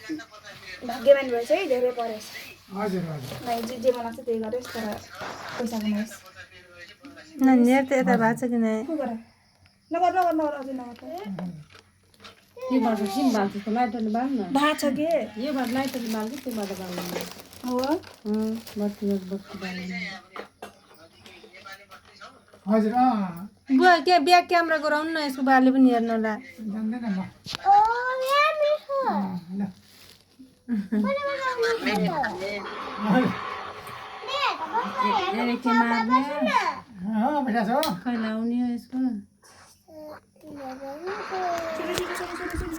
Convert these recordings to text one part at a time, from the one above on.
भाग्यमान भएछ है धेरै परेछ हजुर हजुर नाइ जे मन लाग्छ त्यही गरेस् तर पैसा कमाइस् नानी त यता भएको छ कि नै के गर नगर अझै नगर के गर्छ सिम बाल्छ त लाइटरले बाल्नु न भा छ के यो बार लाइटरले बाल्छ त्यो बार बाल्नु हो बत्ती बाल्नु हजुर बुवा के ब्याक क्यामेरा गराउनु न यसको बाले पनि हेर्नला जान्दैन म ल के मार्ने बैठा छ खै लाउने हो यसको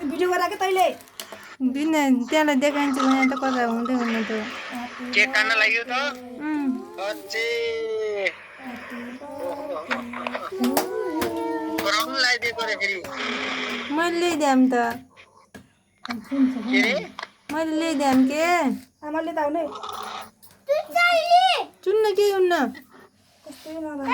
भिडियो गराके तैले दिन त्यहाँलाई देखाइन्छ भने त कता हुँदै हुने त केक काट्न लाग्यो त अझै गराउनु लागिदिएको रे फेरि मैले ल्याइदिएँ त के रे मैले ल्याइदिएँ के आमाले त आउने चुन्न के हुन्न कस्तै नभए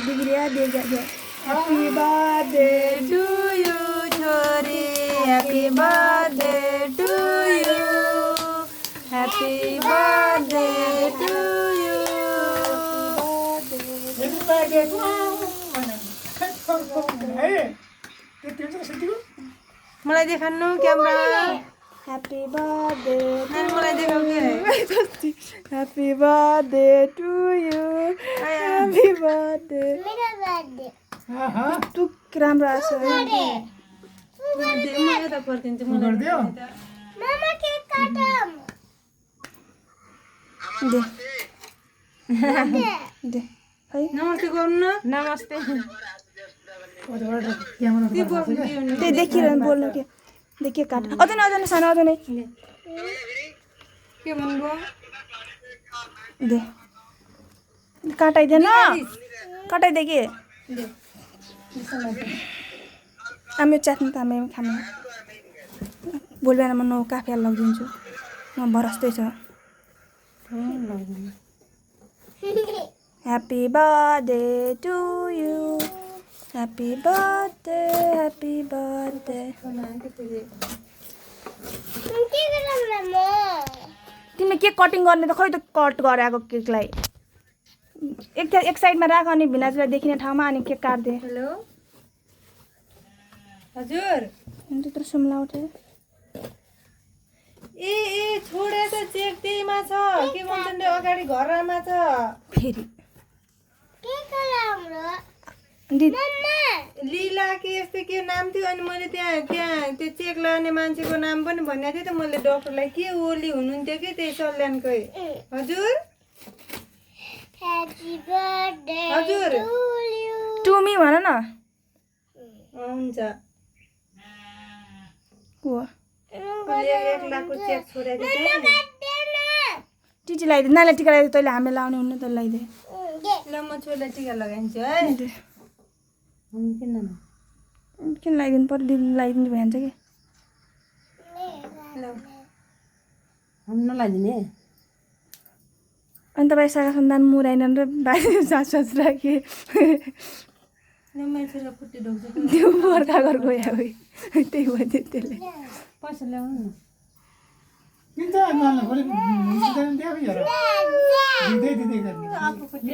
बिग्रिया बिग्रिया ह्यापी बर्थडे टु यु छोरी happy birthday to you happy birthday to you मलाई देखाउनु क्यामेरा ह्यापी बर्थडे नानी मलाई देखाउ के happy birthday to you happy birthday टुक राम्रो आछ है म यता पर्खिन्छु मलाई गरिदियो दे है नमस्ते गर्नु न नमस्ते क्यामेरा के गर्नु के हुनु त्यही देखिरहनु बोल्नु के देखिए काट अझै सानो अझै के भन्नुभयो दे काटाइदेन काटाइदे कि हामी च्यात्नु त हामी खानु भोलि बिहान म काफिया लगिदिन्छु म भरस्तै छ happy birthday to you happy birthday happy birthday तिमीले केक कटिङ गर्ने त खै त कट गराएको केकलाई एक साइडमा राख अनि भिनाजुलाई देखिने ठाउँमा अनि केक काट्दे हेलो हजुर त्यत्रो सुम्ला उठे ए छोडे त चेक त्यहीमा छ के भन्छन् रे अगाडि घरमा छ फेरि लीला के यस्तो के नाम थियो अनि मैले त्यहाँ त्यो चेक लाने मान्छेको नाम पनि भनेको थिएँ त मैले डक्टरलाई के ओली हुनुहुन्थ्यो कि त्यही सल्यानकै हजुर हजुर टुमी भन न हुन्छ हो 1 लाखको चेक छोडेको थिएँ टिटी लगाइदिए नानीलाई टिका लगाइदिए तैँले हामीले लाउने हुन्न तैँले लगाइदिए ल म छोरीलाई टिका लगाइदिन्छु है किन लगाइदिनु पर्यो दिदी लगाइदिनु भइहाल्छ कि ल हामी नलाइदिने अनि तपाईँ सागा सन्तान मुराइनन् र बाहिर सास राखे ल मेरो छोरा फुट्टी ढोक्छ त्यो बर्खा घर गयो त्यही भइदियो त्यसले पैसा ल्याउनु न किन त मलाई भोलि मुस्किल दियो यार दिँदै दिँदै गर्ने अर्को फुट्टी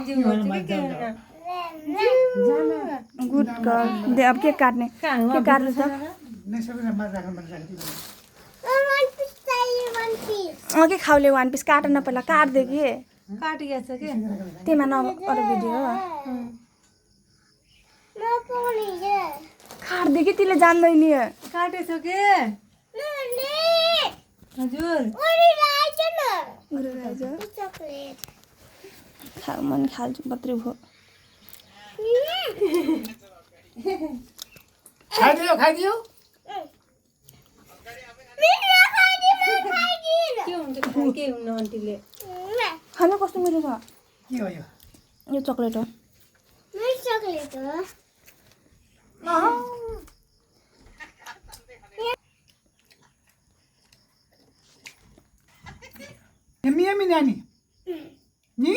जिउ भन्छ कि गुड गर्ल दे अब केक काट्ने केक काट्नु त नेक्स्ट सबैमा राख्नु पर्छ के खाउले वान पिस काट न पहिला काट्दे कि काटिएको छ कि त्यहीमा न अरू भिडियो काट्दे कि त्यसले जान्दैन नि काटेछौ के हजुर मन खाल्छु बत्रै भयो खाइदियो के हुन्छ के हुन्न आन्टीले खानु कस्तो मिठो छ के हो यो चक्लेट हो यम्मी यम्मी नानी नि